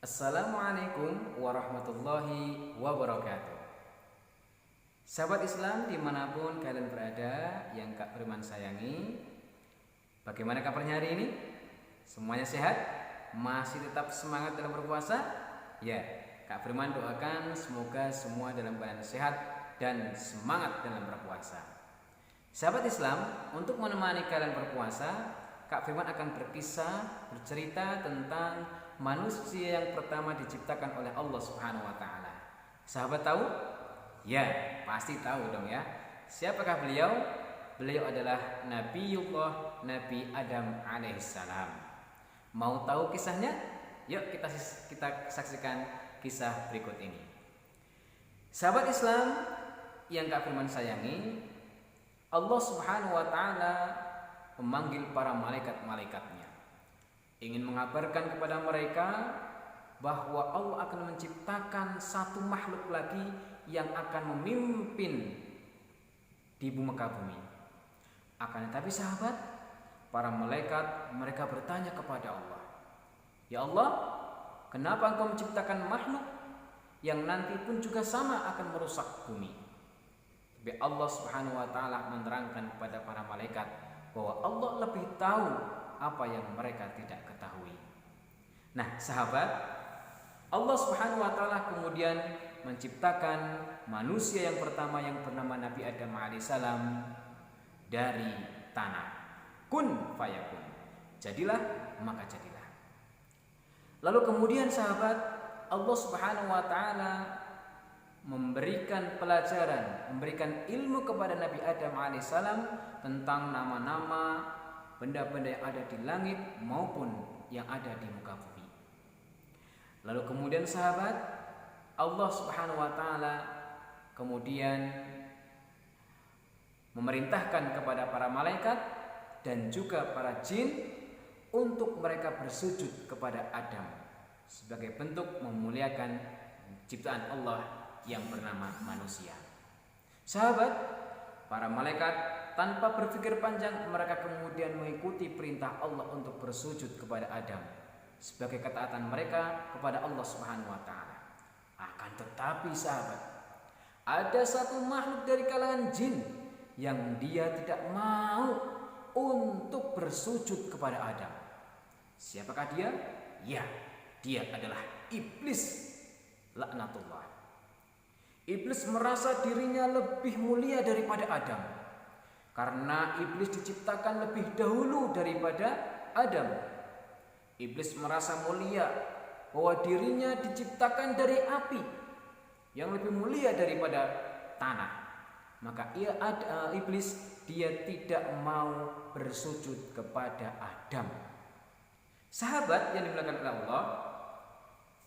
Assalamualaikum warahmatullahi wabarakatuh. Sahabat Islam dimanapun kalian berada yang Kak Firman sayangi, bagaimana kabarnya hari ini? Semuanya sehat? Masih tetap semangat dalam berpuasa? Ya, Kak Firman doakan semoga semua dalam keadaan sehat dan semangat dalam berpuasa. Sahabat Islam, untuk menemani kalian berpuasa, Kak Firman akan bercerita tentang manusia yang pertama diciptakan oleh Allah Subhanahu wa taala. Sahabat tahu? Ya, pasti tahu dong ya. Siapakah beliau? Beliau adalah Nabi Adam alaihissalam. Mau tahu kisahnya? Yuk kita saksikan kisah berikut ini. Sahabat Islam yang Kak Firman sayangi, Allah Subhanahu wa taala memanggil para malaikat-malaikatnya, ingin mengabarkan kepada mereka bahwa Allah akan menciptakan satu makhluk lagi yang akan memimpin di muka bumi. Akan tetapi sahabat, para malaikat mereka bertanya kepada Allah, "Ya Allah, kenapa Engkau menciptakan makhluk yang nanti pun juga sama akan merusak bumi?" Tapi Allah Subhanahu wa taala menerangkan kepada para malaikat bahwa Allah lebih tahu apa yang mereka tidak ketahui. Nah, sahabat, Allah Subhanahu wa taala kemudian menciptakan manusia yang pertama yang bernama Nabi Adam alaihissalam dari tanah. Kun fayakun. Jadilah maka jadilah. Lalu kemudian sahabat, Allah Subhanahu wa taala memberikan pelajaran, memberikan ilmu kepada Nabi Adam alaihissalam tentang nama-nama benda-benda yang ada di langit maupun yang ada di muka bumi. Lalu kemudian sahabat, Allah Subhanahu wa taala kemudian memerintahkan kepada para malaikat dan juga para jin untuk mereka bersujud kepada Adam sebagai bentuk memuliakan ciptaan Allah yang bernama manusia. Sahabat, para malaikat tanpa berpikir panjang mereka kemudian mengikuti perintah Allah untuk bersujud kepada Adam sebagai ketaatan mereka kepada Allah Subhanahu wa taala. Akan tetapi sahabat, ada satu makhluk dari kalangan jin yang dia tidak mau untuk bersujud kepada Adam. Siapakah dia? Ya, dia adalah iblis, laknatullah. Iblis merasa dirinya lebih mulia daripada Adam, karena iblis diciptakan lebih dahulu daripada Adam. Iblis merasa mulia bahwa dirinya diciptakan dari api yang lebih mulia daripada tanah. Maka iblis dia tidak mau bersujud kepada Adam. Sahabat yang dimuliakan oleh Allah,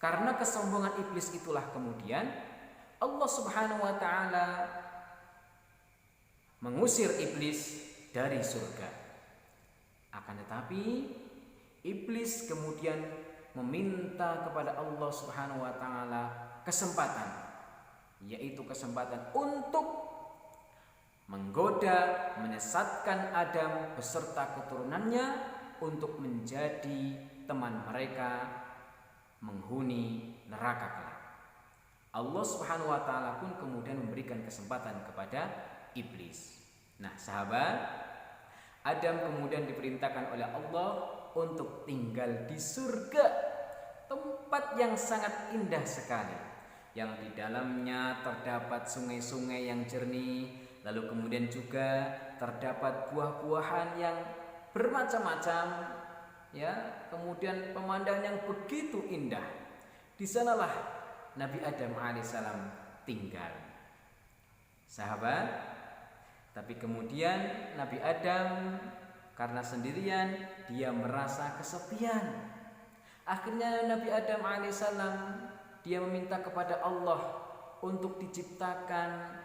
karena kesombongan iblis itulah kemudian Allah Subhanahu wa taala mengusir iblis dari surga. Akan tetapi iblis kemudian meminta kepada Allah Subhanahu wa taala kesempatan, yaitu kesempatan untuk menggoda, menyesatkan Adam beserta keturunannya untuk menjadi teman mereka menghuni neraka kelak. Allah Subhanahu wa taala pun kemudian memberikan kesempatan kepada iblis. Nah, sahabat, Adam kemudian diperintahkan oleh Allah untuk tinggal di surga, tempat yang sangat indah sekali, yang di dalamnya terdapat sungai-sungai yang jernih, lalu kemudian juga terdapat buah-buahan yang bermacam-macam, ya, kemudian pemandangan yang begitu indah. Di sanalah Nabi Adam alaihissalam tinggal. Sahabat, tapi kemudian Nabi Adam karena sendirian dia merasa kesepian. Akhirnya Nabi Adam alaihissalam dia meminta kepada Allah untuk diciptakan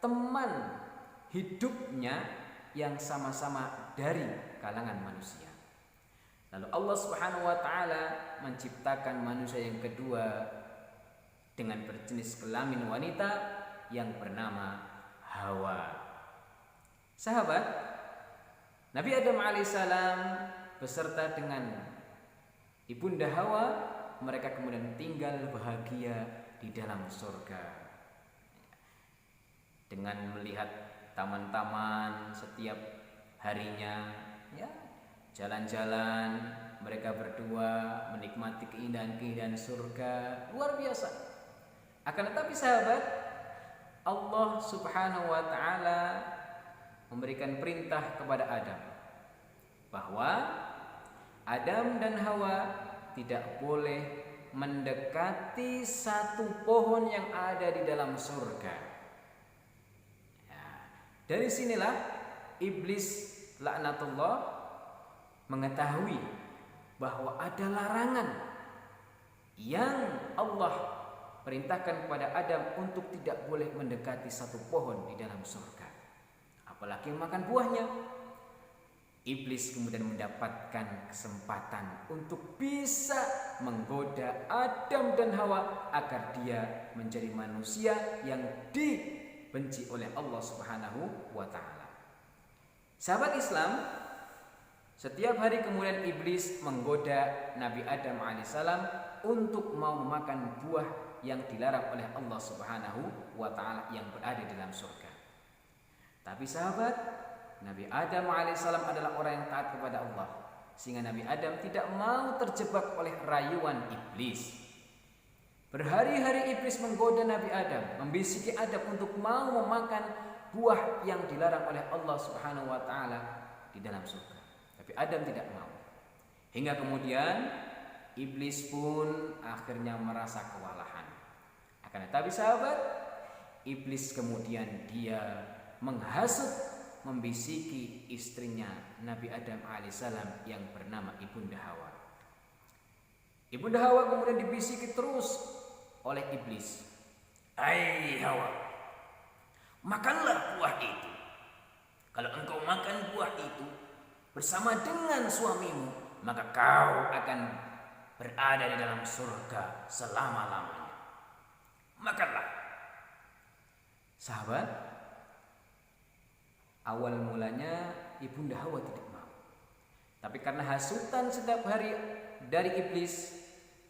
teman hidupnya yang sama-sama dari kalangan manusia. Lalu Allah Subhanahu wa taala menciptakan manusia yang kedua dengan berjenis kelamin wanita yang bernama Hawa. Sahabat, Nabi Adam alaihissalam beserta dengan ibunda Hawa mereka kemudian tinggal bahagia di dalam surga dengan melihat taman-taman setiap harinya, ya, jalan-jalan mereka berdua menikmati keindahan-keindahan surga luar biasa. Akan tetapi sahabat, Allah Subhanahu wa taala memberikan perintah kepada Adam bahwa Adam dan Hawa tidak boleh mendekati satu pohon yang ada di dalam surga. Dari sinilah iblis laknatullah mengetahui bahwa ada larangan yang Allah perintahkan kepada Adam untuk tidak boleh mendekati satu pohon di dalam surga, apalagi makan buahnya. Iblis kemudian mendapatkan kesempatan untuk bisa menggoda Adam dan Hawa agar dia menjadi manusia yang dibenci oleh Allah Subhanahu wa taala. Sahabat Islam, setiap hari kemudian iblis menggoda Nabi Adam alaihissalam untuk mau memakan buah yang dilarang oleh Allah Subhanahu wa taala yang berada di dalam surga. Tapi sahabat, Nabi Adam alaihissalam adalah orang yang taat kepada Allah, sehingga Nabi Adam tidak mau terjebak oleh rayuan iblis. Berhari-hari iblis menggoda Nabi Adam, membisiki Adam untuk mau memakan buah yang dilarang oleh Allah Subhanahu wa taala di dalam surga. Tapi Adam tidak mau. Hingga kemudian iblis pun akhirnya merasa kewalahan. Akan tetapi sahabat, iblis kemudian dia menghasut, membisiki istrinya Nabi Adam alaihissalam yang bernama Ibunda Hawa. Ibunda Hawa kemudian dibisiki terus oleh iblis. Hai Hawa, makanlah buah itu. Kalau engkau makan buah itu bersama dengan suamimu, maka kau akan berada di dalam surga selama-lamanya. Makanlah. Sahabat, awal mulanya Ibunda Hawa tidak mau. Tapi karena hasutan setiap hari dari iblis,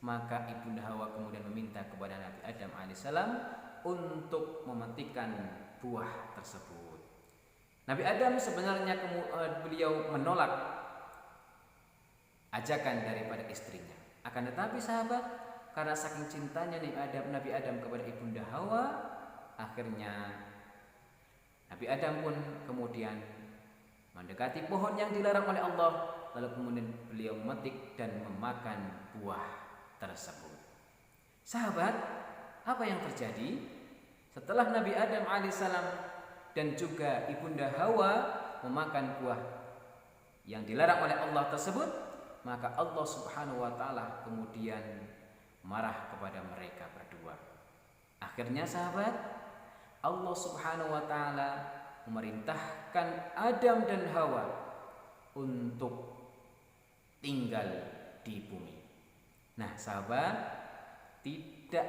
maka Ibunda Hawa kemudian meminta kepada Nabi Adam alaihissalam untuk memetikkan buah tersebut. Nabi Adam sebenarnya beliau menolak ajakan daripada istrinya. Akan tetapi sahabat, karena saking cintanya Nabi Adam kepada Ibunda Hawa, akhirnya Nabi Adam pun kemudian mendekati pohon yang dilarang oleh Allah, lalu kemudian beliau memetik dan memakan buah tersebut. Sahabat, apa yang terjadi setelah Nabi Adam alaihissalam dan juga Ibunda Hawa memakan buah yang dilarang oleh Allah tersebut, maka Allah Subhanahu wa taala kemudian marah kepada mereka berdua. Akhirnya sahabat, Allah Subhanahu wa taala memerintahkan Adam dan Hawa untuk tinggal di bumi. Nah, sahabat, tidak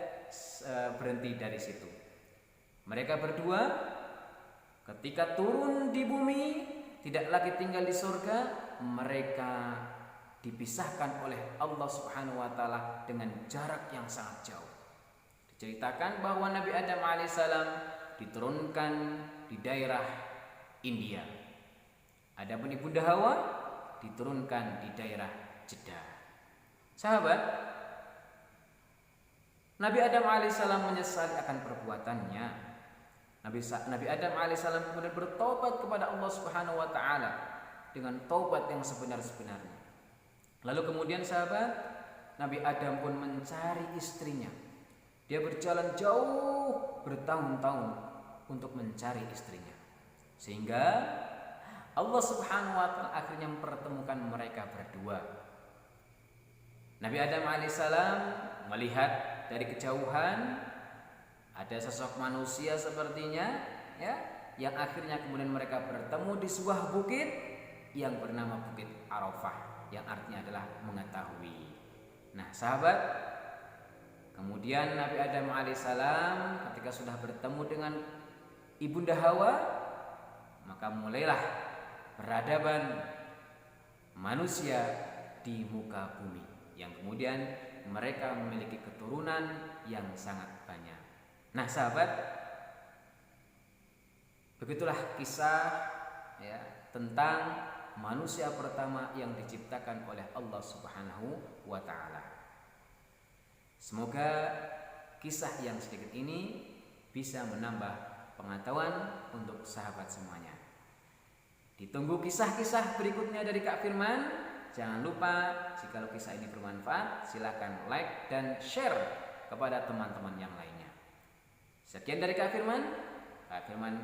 berhenti dari situ. Mereka berdua ketika turun di bumi, tidak lagi tinggal di surga, mereka dipisahkan oleh Allah Subhanahu wa taala dengan jarak yang sangat jauh. Diceritakan bahwa Nabi Adam alaihissalam diturunkan di daerah India. Adapun Ibunda Hawa diturunkan di daerah Jeddah. Sahabat, Nabi Adam alaihissalam menyesali akan perbuatannya. Nabi Adam alaihissalam kemudian bertobat kepada Allah Subhanahu wa taala dengan taubat yang sebenar-benarnya. Lalu kemudian sahabat, Nabi Adam pun mencari istrinya. Dia berjalan jauh bertahun-tahun untuk mencari istrinya, sehingga Allah Subhanahu wa taala akhirnya mempertemukan mereka berdua. Nabi Adam alaihissalam melihat dari kejauhan ada sosok manusia sepertinya, ya, yang akhirnya kemudian mereka bertemu di sebuah bukit yang bernama Bukit Arafah, yang artinya adalah mengetahui. Nah, sahabat, kemudian Nabi Adam alaihissalam ketika sudah bertemu dengan Ibunda Hawa, maka mulailah peradaban manusia di muka bumi, yang kemudian mereka memiliki keturunan yang sangat banyak. Nah sahabat, begitulah kisah ya, tentang manusia pertama yang diciptakan oleh Allah Subhanahu wa Ta'ala. Semoga kisah yang sedikit ini bisa menambah pengetahuan untuk sahabat semuanya. Ditunggu kisah-kisah berikutnya dari Kak Firman. Jangan lupa jika kisah ini bermanfaat, silakan like dan share kepada teman-teman yang lainnya. Sekian dari Kak Firman. Kak Firman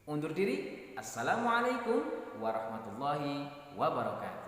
undur diri. Assalamualaikum warahmatullahi wabarakatuh.